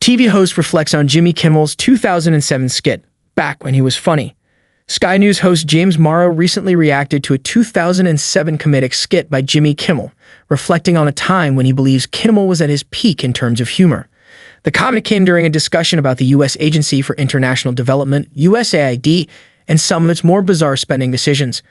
TV host reflects on Jimmy Kimmel's 2007 skit, Back When He Was Funny. Sky News host James Morrow recently reacted to a 2007 comedic skit by Jimmy Kimmel, reflecting on a time when he believes Kimmel was at his peak in terms of humor. The comment came during a discussion about the U.S. Agency for International Development, USAID, and some of its more bizarre spending decisions.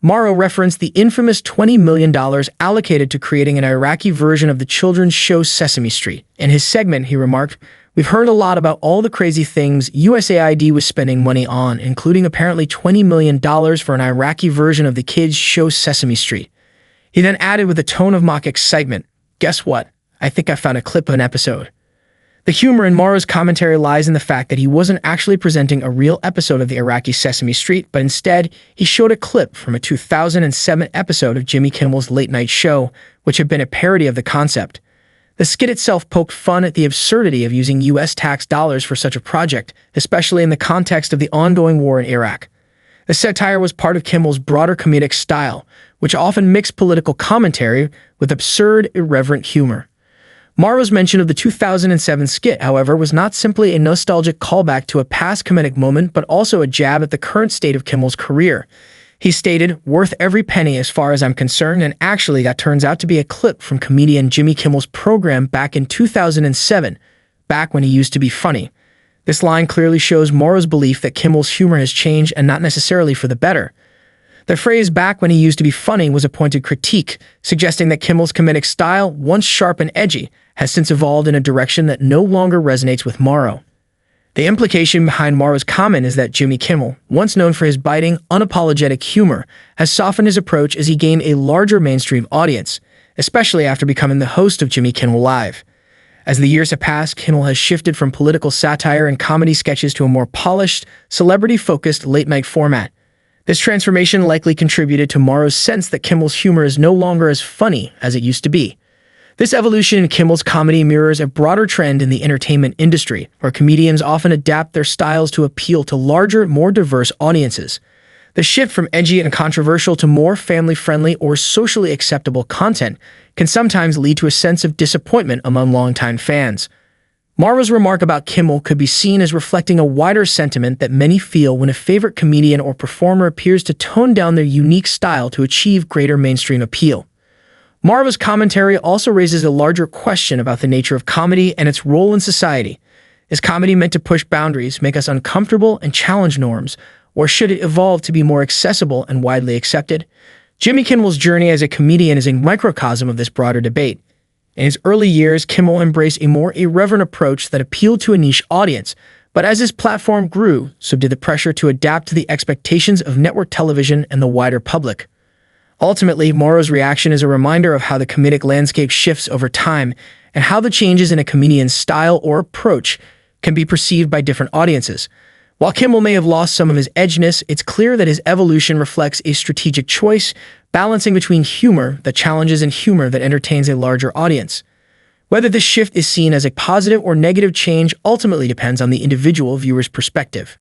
Morrow referenced the infamous $20 million allocated to creating an Iraqi version of the children's show Sesame Street. In his segment, he remarked, "We've heard a lot about all the crazy things USAID was spending money on, including apparently $20 million for an Iraqi version of the kids' show Sesame Street." He then added with a tone of mock excitement, "Guess what? I think I found a clip of an episode." The humor in Morrow's commentary lies in the fact that he wasn't actually presenting a real episode of the Iraqi Sesame Street, but instead, he showed a clip from a 2007 episode of Jimmy Kimmel's late-night show, which had been a parody of the concept. The skit itself poked fun at the absurdity of using U.S. tax dollars for such a project, especially in the context of the ongoing war in Iraq. The satire was part of Kimmel's broader comedic style, which often mixed political commentary with absurd, irreverent humor. Morrow's mention of the 2007 skit, however, was not simply a nostalgic callback to a past comedic moment, but also a jab at the current state of Kimmel's career. He stated, "Worth every penny as far as I'm concerned," and actually that turns out to be a clip from comedian Jimmy Kimmel's program back in 2007, back when he used to be funny. This line clearly shows Morrow's belief that Kimmel's humor has changed and not necessarily for the better. The phrase "back when he used to be funny" was a pointed critique, suggesting that Kimmel's comedic style, once sharp and edgy, has since evolved in a direction that no longer resonates with Morrow. The implication behind Morrow's comment is that Jimmy Kimmel, once known for his biting, unapologetic humor, has softened his approach as he gained a larger mainstream audience, especially after becoming the host of Jimmy Kimmel Live. As the years have passed, Kimmel has shifted from political satire and comedy sketches to a more polished, celebrity-focused late-night format. This transformation likely contributed to Morrow's sense that Kimmel's humor is no longer as funny as it used to be. This evolution in Kimmel's comedy mirrors a broader trend in the entertainment industry, where comedians often adapt their styles to appeal to larger, more diverse audiences. The shift from edgy and controversial to more family-friendly or socially acceptable content can sometimes lead to a sense of disappointment among longtime fans. Morrow's remark about Kimmel could be seen as reflecting a wider sentiment that many feel when a favorite comedian or performer appears to tone down their unique style to achieve greater mainstream appeal. Morrow's commentary also raises a larger question about the nature of comedy and its role in society. Is comedy meant to push boundaries, make us uncomfortable, and challenge norms, or should it evolve to be more accessible and widely accepted? Jimmy Kimmel's journey as a comedian is a microcosm of this broader debate. In his early years, Kimmel embraced a more irreverent approach that appealed to a niche audience, but as his platform grew, so did the pressure to adapt to the expectations of network television and the wider public. Ultimately, Morrow's reaction is a reminder of how the comedic landscape shifts over time and how the changes in a comedian's style or approach can be perceived by different audiences. While Kimmel may have lost some of his edginess, it's clear that his evolution reflects a strategic choice, balancing between humor that challenges and humor that entertains a larger audience. Whether this shift is seen as a positive or negative change ultimately depends on the individual viewer's perspective.